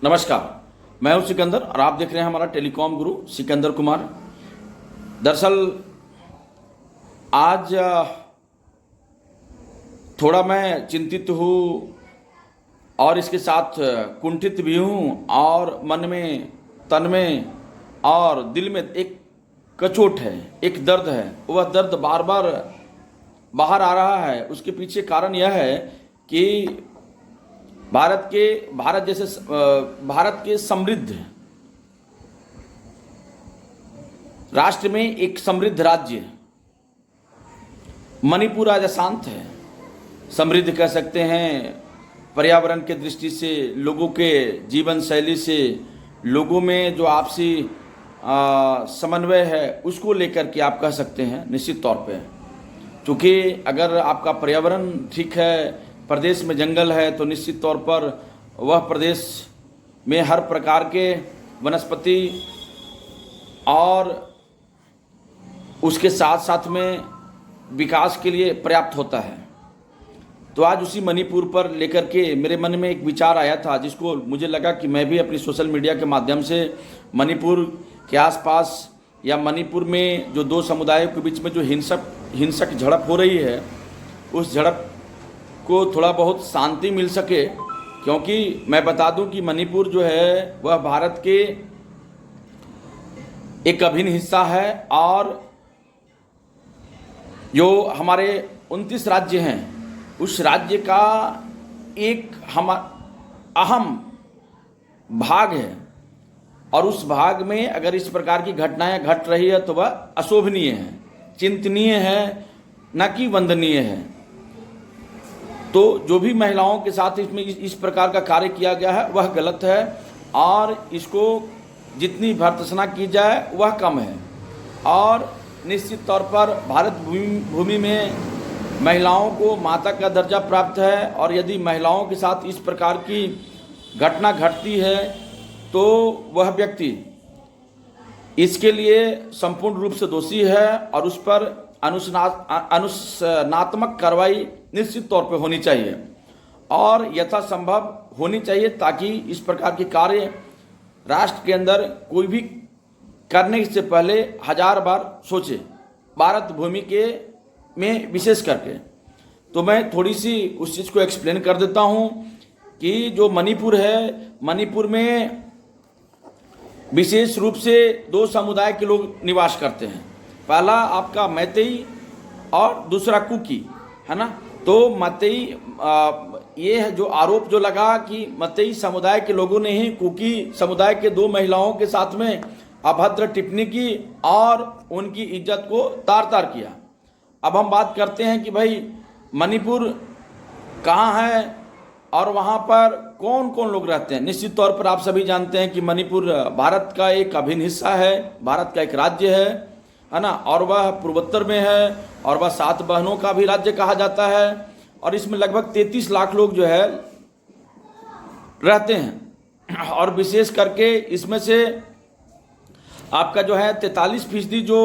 नमस्कार, मैं हूं सिकंदर और आप देख रहे हैं हमारा टेलीकॉम गुरु सिकंदर कुमार। दरअसल आज थोड़ा मैं चिंतित हूँ और इसके साथ कुंठित भी हूँ और मन में, तन में और दिल में एक कचोट है, एक दर्द है। वह दर्द बार बार बाहर आ रहा है। उसके पीछे कारण यह है कि भारत के समृद्ध राष्ट्र में एक समृद्ध राज्य मणिपुर आज अशांत है। समृद्ध कह सकते हैं, पर्यावरण के दृष्टि से, लोगों के जीवन शैली से, लोगों में जो आपसी समन्वय है उसको लेकर के आप कह सकते हैं निश्चित तौर पे। क्योंकि अगर आपका पर्यावरण ठीक है, प्रदेश में जंगल है, तो निश्चित तौर पर वह प्रदेश में हर प्रकार के वनस्पति और उसके साथ साथ में विकास के लिए पर्याप्त होता है। तो आज उसी मणिपुर पर लेकर के मेरे मन में एक विचार आया था, जिसको मुझे लगा कि मैं भी अपनी सोशल मीडिया के माध्यम से मणिपुर के आसपास या मणिपुर में जो दो समुदायों के बीच में जो हिंसक झड़प हो रही है, उस झड़प को थोड़ा बहुत शांति मिल सके। क्योंकि मैं बता दूं कि मणिपुर जो है वह भारत के एक अभिन्न हिस्सा है और जो हमारे 29 राज्य हैं उस राज्य का एक अहम भाग है। और उस भाग में अगर इस प्रकार की घटनाएं घट रही है तो वह अशोभनीय है, चिंतनीय है, न कि वंदनीय है। तो जो भी महिलाओं के साथ इसमें इस प्रकार का कार्य किया गया है वह गलत है और इसको जितनी भर्त्सना की जाए वह कम है। और निश्चित तौर पर भारत भूमि में महिलाओं को माता का दर्जा प्राप्त है और यदि महिलाओं के साथ इस प्रकार की घटना घटती है तो वह व्यक्ति इसके लिए संपूर्ण रूप से दोषी है और उस पर अनुशासनात्मक कार्रवाई निश्चित तौर पर होनी चाहिए और यथासंभव होनी चाहिए, ताकि इस प्रकार के कार्य राष्ट्र के अंदर कोई भी करने से पहले 1000 बार सोचे, भारत भूमि के में विशेष करके। तो मैं थोड़ी सी उस चीज़ को एक्सप्लेन कर देता हूँ कि जो मणिपुर है, मणिपुर में विशेष रूप से दो समुदाय के लोग निवास करते हैं। पहला आपका मैतेई और दूसरा कुकी, है ना। तो मैतेई, ये है जो आरोप जो लगा कि मैतेई समुदाय के लोगों ने ही कुकी समुदाय के दो महिलाओं के साथ में अभद्र टिप्पणी की और उनकी इज्जत को तार तार किया। अब हम बात करते हैं कि भाई मणिपुर कहाँ है और वहाँ पर कौन कौन लोग रहते हैं। निश्चित तौर पर आप सभी जानते हैं कि मणिपुर भारत का एक अभिन्न हिस्सा है, भारत का एक राज्य है ना। और वह पूर्वोत्तर में है और वह 7 बहनों का भी राज्य कहा जाता है और इसमें लगभग 33 लाख लोग जो है रहते हैं। और विशेष करके इसमें से आपका जो है 43% जो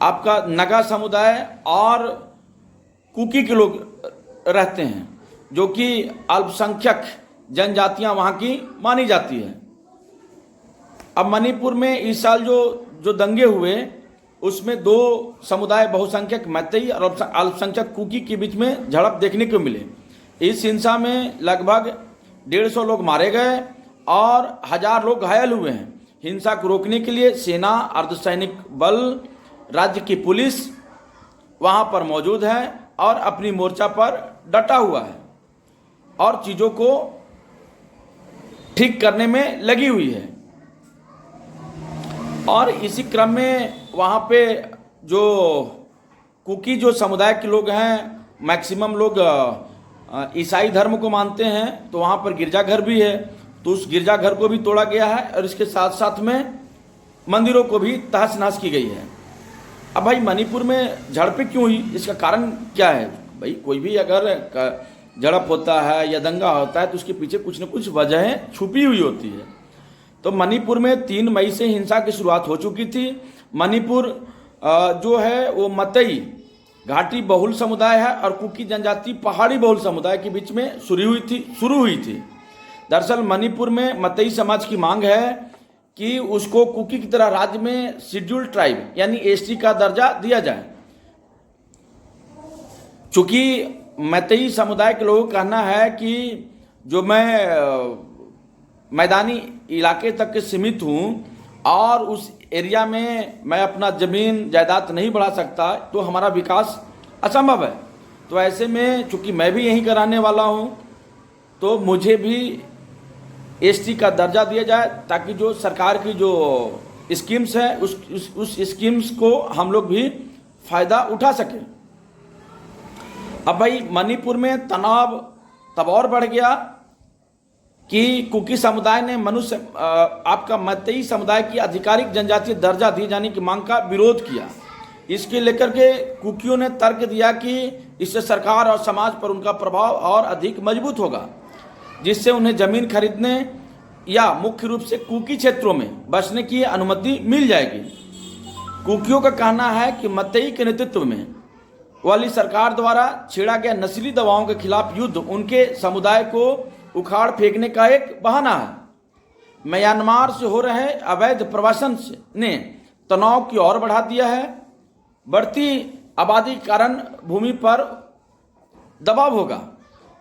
आपका नगा समुदाय और कुकी के लोग रहते हैं, जो कि अल्पसंख्यक जनजातियां वहाँ की मानी जाती है। अब मणिपुर में इस साल जो दंगे हुए उसमें दो समुदाय बहुसंख्यक मैतेई और अल्पसंख्यक कुकी के बीच में झड़प देखने को मिले। इस हिंसा में लगभग 150 लोग मारे गए और 1000 लोग घायल हुए हैं। हिंसा को रोकने के लिए सेना, अर्धसैनिक बल, राज्य की पुलिस वहाँ पर मौजूद है और अपनी मोर्चा पर डटा हुआ है और चीज़ों को ठीक करने में लगी हुई है। और इसी क्रम में वहाँ पे जो कुकी जो समुदाय के लोग हैं, मैक्सिमम लोग ईसाई धर्म को मानते हैं, तो वहाँ पर गिरजाघर भी है। तो उस गिरजाघर को भी तोड़ा गया है और इसके साथ साथ में मंदिरों को भी तहस नहस की गई है। अब भाई मणिपुर में झड़पें क्यों हुई, इसका कारण क्या है? भाई कोई भी अगर झड़प होता है या दंगा होता है तो उसके पीछे कुछ न कुछ वजहें छुपी हुई होती है। तो मणिपुर में 3 मई से हिंसा की शुरुआत हो चुकी थी। मणिपुर जो है वो मतई घाटी बहुल समुदाय है और कुकी जनजाति पहाड़ी बहुल समुदाय के बीच में शुरू हुई थी। दरअसल मणिपुर में मतई समाज की मांग है कि उसको कुकी की तरह राज्य में शेड्यूल्ड ट्राइब यानी एसटी का दर्जा दिया जाए। चूंकि मतई समुदाय के लोगों का कहना है कि जो मैं मैदानी इलाके तक के सीमित हूँ और उस एरिया में मैं अपना ज़मीन जायदाद नहीं बढ़ा सकता, तो हमारा विकास असंभव है। तो ऐसे में चूंकि मैं भी यहीं का रहने वाला हूँ, तो मुझे भी एसटी का दर्जा दिया जाए ताकि जो सरकार की जो स्कीम्स है उस स्कीम्स को हम लोग भी फ़ायदा उठा सकें। अब भाई मणिपुर में तनाव तब और बढ़ गया कि कुकी समुदाय ने आपका मतई समुदाय की आधिकारिक जनजातीय दर्जा दिए जाने की मांग का विरोध किया। इसके लेकर के कुकियों ने तर्क दिया कि इससे सरकार और समाज पर उनका प्रभाव और अधिक मजबूत होगा, जिससे उन्हें जमीन खरीदने या मुख्य रूप से कुकी क्षेत्रों में बसने की अनुमति मिल जाएगी। कुकियों का कहना है कि मतई के नेतृत्व में वाली सरकार द्वारा छेड़ा गया नस्ली दबावों के खिलाफ युद्ध उनके समुदाय को उखाड़ फेंकने का एक बहाना है। म्यांमार से हो रहे अवैध प्रवासन ने तनाव की ओर बढ़ा दिया है। बढ़ती आबादी के कारण भूमि पर दबाव होगा।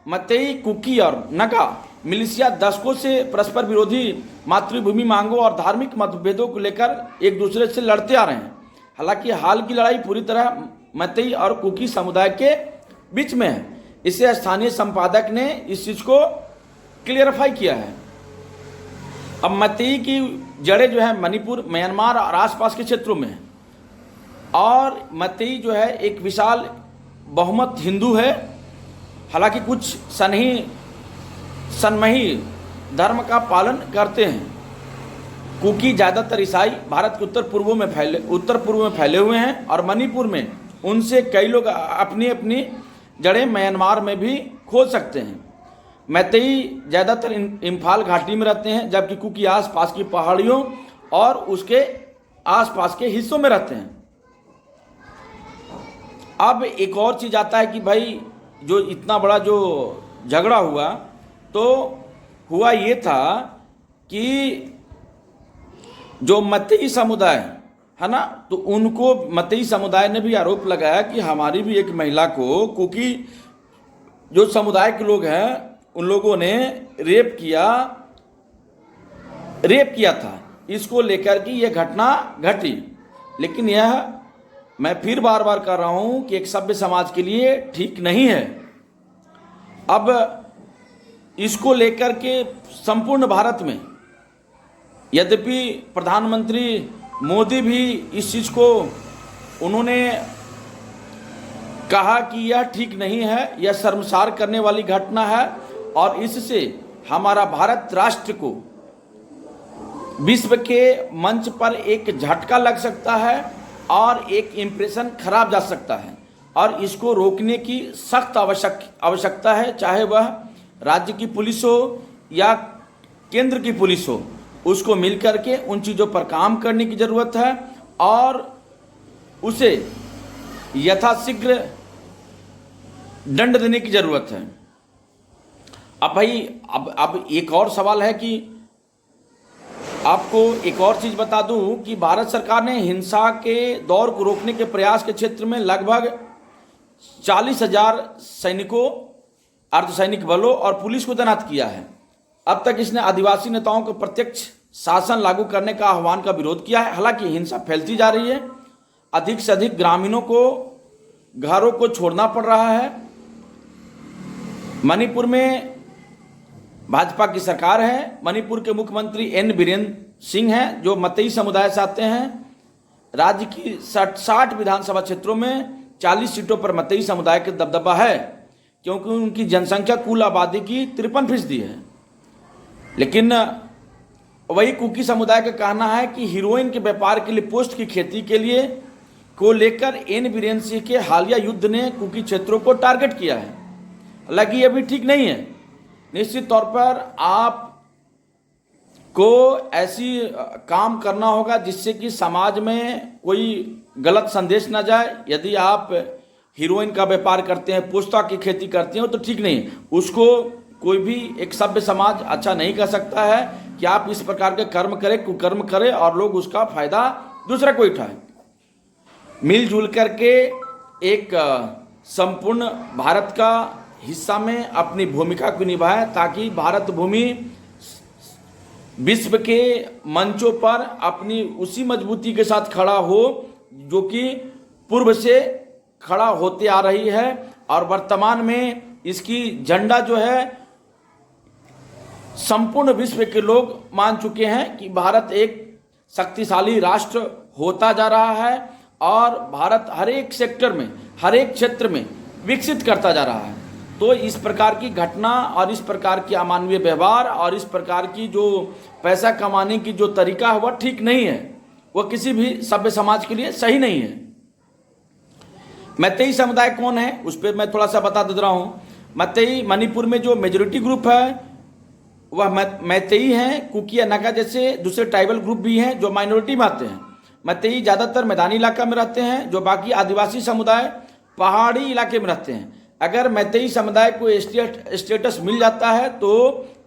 मतई, कुकी और नगा मिलिशिया दशकों से परस्पर विरोधी मातृभूमि मांगों और धार्मिक मतभेदों को लेकर एक दूसरे से लड़ते आ रहे हैं। हालांकि हाल की लड़ाई पूरी तरह मतई और कुकी समुदाय के बीच में है। इसे स्थानीय संपादक ने इस चीज को क्लियरिफाई किया है। अब मतई की जड़ें जो है मणिपुर, म्यांमार और आसपास के क्षेत्रों में है और मतई जो है एक विशाल बहुमत हिंदू है। हालांकि कुछ सनमही धर्म का पालन करते हैं। कुकी ज़्यादातर ईसाई भारत के उत्तर पूर्व में फैले हुए हैं और मणिपुर में उनसे कई लोग अपनी अपनी जड़ें म्यांमार में भी खोज सकते हैं। मैतेई ज़्यादातर इम्फाल घाटी में रहते हैं, जबकि कुकी आसपास की पहाड़ियों और उसके आसपास के हिस्सों में रहते हैं। अब एक और चीज़ आता है कि भाई जो इतना बड़ा जो झगड़ा हुआ, तो हुआ ये था कि जो मतई समुदाय है ना, तो उनको मतई समुदाय ने भी आरोप लगाया कि हमारी भी एक महिला को कुकी जो समुदाय के लोग हैं उन लोगों ने रेप किया था। इसको लेकर के ये घटना घटी। लेकिन यह मैं फिर बार बार कर रहा हूं कि एक सभ्य समाज के लिए ठीक नहीं है। अब इसको लेकर के संपूर्ण भारत में, यद्यपि प्रधानमंत्री मोदी भी इस चीज़ को उन्होंने कहा कि यह ठीक नहीं है, यह शर्मसार करने वाली घटना है और इससे हमारा भारत राष्ट्र को विश्व के मंच पर एक झटका लग सकता है और एक इम्प्रेशन खराब जा सकता है और इसको रोकने की सख्त आवश्यकता है, चाहे वह राज्य की पुलिस हो या केंद्र की पुलिस हो। उसको मिलकर के उन चीज़ों पर काम करने की ज़रूरत है और उसे यथाशीघ्र दंड देने की ज़रूरत है। अब भाई अब एक और सवाल है कि आपको एक और चीज़ बता दूं कि भारत सरकार ने हिंसा के दौर को रोकने के प्रयास के क्षेत्र में लगभग 40,000 सैनिकों, अर्धसैनिक बलों और पुलिस को तैनात किया है। अब तक इसने आदिवासी नेताओं को प्रत्यक्ष शासन लागू करने का आह्वान का विरोध किया है। हालांकि हिंसा फैलती जा रही है, अधिक से अधिक ग्रामीणों को घरों को छोड़ना पड़ रहा है। मणिपुर में भाजपा की सरकार है। मणिपुर के मुख्यमंत्री एन बीरेन सिंह हैं, जो मतई समुदाय से आते हैं। राज्य की 60 विधानसभा क्षेत्रों में 40 सीटों पर मतई समुदाय का दबदबा है, क्योंकि उनकी जनसंख्या कुल आबादी की 53% है। लेकिन वही कुकी समुदाय का कहना है कि हीरोइन के व्यापार के लिए पोस्ट की खेती के लिए को लेकर एन बीरेन सिंह के हालिया युद्ध ने कुकी क्षेत्रों को टारगेट किया है। हालांकि यह भी ठीक नहीं है। निश्चित तौर पर आप को ऐसी काम करना होगा जिससे कि समाज में कोई गलत संदेश न जाए। यदि आप हीरोइन का व्यापार करते हैं, पोस्ता की खेती करते हैं, तो ठीक नहीं। उसको कोई भी एक सभ्य समाज अच्छा नहीं कर सकता है कि आप इस प्रकार के कर्म करें, कुकर्म करें और लोग उसका फायदा दूसरा कोई उठाए। मिलजुल करके एक संपूर्ण भारत का हिस्सा में अपनी भूमिका को निभाएं, ताकि भारत भूमि विश्व के मंचों पर अपनी उसी मजबूती के साथ खड़ा हो जो कि पूर्व से खड़ा होते आ रही है। और वर्तमान में इसकी झंडा जो है संपूर्ण विश्व के लोग मान चुके हैं कि भारत एक शक्तिशाली राष्ट्र होता जा रहा है और भारत हर एक सेक्टर में, हर एक क्षेत्र में विकसित करता जा रहा है। तो इस प्रकार की घटना और इस प्रकार की अमानवीय व्यवहार और इस प्रकार की जो पैसा कमाने की जो तरीका है वह ठीक नहीं है, वह किसी भी सभ्य समाज के लिए सही नहीं है। मैतेई समुदाय कौन है उस पर मैं थोड़ा सा बता दे रहा हूँ। मैतेई मणिपुर में जो मेजोरिटी ग्रुप है वह मैतेई हैं। कुकी या नागा जैसे दूसरे ट्राइबल ग्रुप भी हैं जो माइनॉरिटी में आते हैं। मैतेई ज़्यादातर मैदानी इलाका में रहते हैं, जो बाकी आदिवासी समुदाय पहाड़ी इलाके में रहते हैं। अगर मैतेई समुदाय को स्टेटस मिल जाता है तो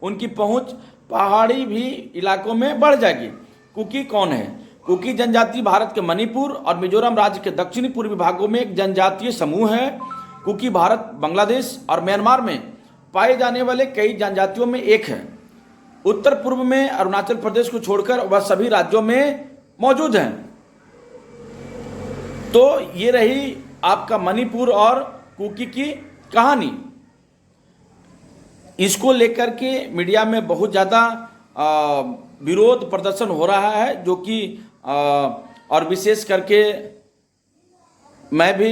उनकी पहुंच पहाड़ी भी इलाकों में बढ़ जाएगी। कुकी कौन है? कुकी जनजाति भारत के मणिपुर और मिजोरम राज्य के दक्षिणी पूर्वी भागों में एक जनजातीय समूह है। कुकी भारत, बांग्लादेश और म्यांमार में पाए जाने वाले कई जनजातियों में एक है। उत्तर पूर्व में अरुणाचल प्रदेश को छोड़कर वह सभी राज्यों में मौजूद हैं। तो ये रही आपका मणिपुर और कुकी की कहानी। इसको लेकर के मीडिया में बहुत ज़्यादा विरोध प्रदर्शन हो रहा है, जो कि और विशेष करके मैं भी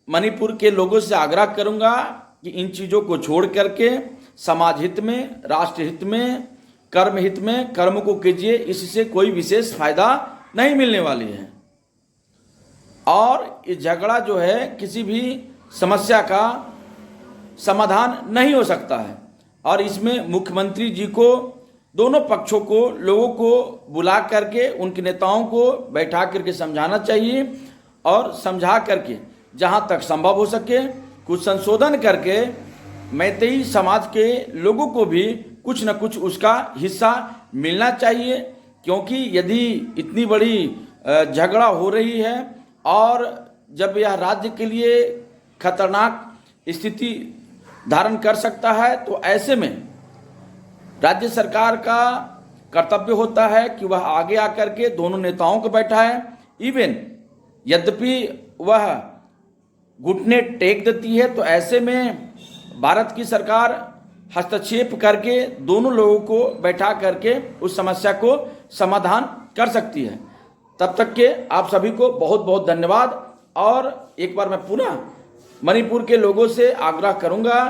मणिपुर के लोगों से आग्रह करूंगा कि इन चीज़ों को छोड़ करके समाज हित में, राष्ट्र हित में, कर्म हित में कर्म को कीजिए। इससे कोई विशेष फायदा नहीं मिलने वाली है और ये झगड़ा जो है किसी भी समस्या का समाधान नहीं हो सकता है। और इसमें मुख्यमंत्री जी को, दोनों पक्षों को, लोगों को बुला करके उनके नेताओं को बैठा करके समझाना चाहिए और समझा करके जहां तक संभव हो सके कुछ संशोधन करके मैतेई समाज के लोगों को भी कुछ न कुछ उसका हिस्सा मिलना चाहिए। क्योंकि यदि इतनी बड़ी झगड़ा हो रही है और जब यह राज्य के लिए खतरनाक स्थिति धारण कर सकता है, तो ऐसे में राज्य सरकार का कर्तव्य होता है कि वह आगे आकर के दोनों नेताओं को बैठाए। इवन यद्यपि वह घुटने टेक देती है, तो ऐसे में भारत की सरकार हस्तक्षेप करके दोनों लोगों को बैठा करके उस समस्या को समाधान कर सकती है। तब तक के आप सभी को बहुत बहुत धन्यवाद। और एक बार मैं पुनः मणिपुर के लोगों से आग्रह करूंगा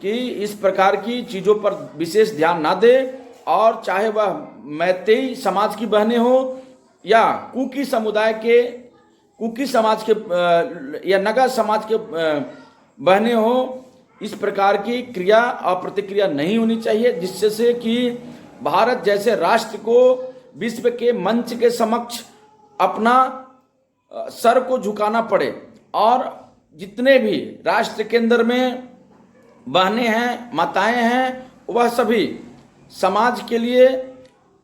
कि इस प्रकार की चीज़ों पर विशेष ध्यान ना दे, और चाहे वह मैतेई समाज की बहनें हो या कुकी समुदाय के, कुकी समाज के या नगा समाज के बहनें हो, इस प्रकार की क्रिया और प्रतिक्रिया नहीं होनी चाहिए, जिससे से कि भारत जैसे राष्ट्र को विश्व के मंच के समक्ष अपना सर को झुकाना पड़े। और जितने भी राष्ट्र के अंदर में बहनें हैं, माताएं हैं, वह सभी समाज के लिए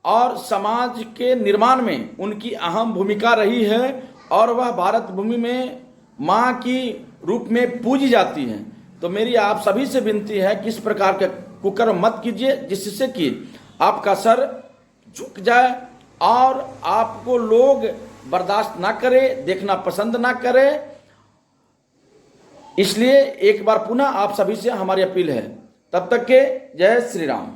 और समाज के निर्माण में उनकी अहम भूमिका रही है और वह भारत भूमि में माँ की रूप में पूजी जाती हैं। तो मेरी आप सभी से विनती है कि इस प्रकार के कुकर्म मत कीजिए, जिससे कि आपका सर झुक जाए और आपको लोग बर्दाश्त ना करे, देखना पसंद ना करे। इसलिए एक बार पुनः आप सभी से हमारी अपील है। तब तक के जय श्री राम।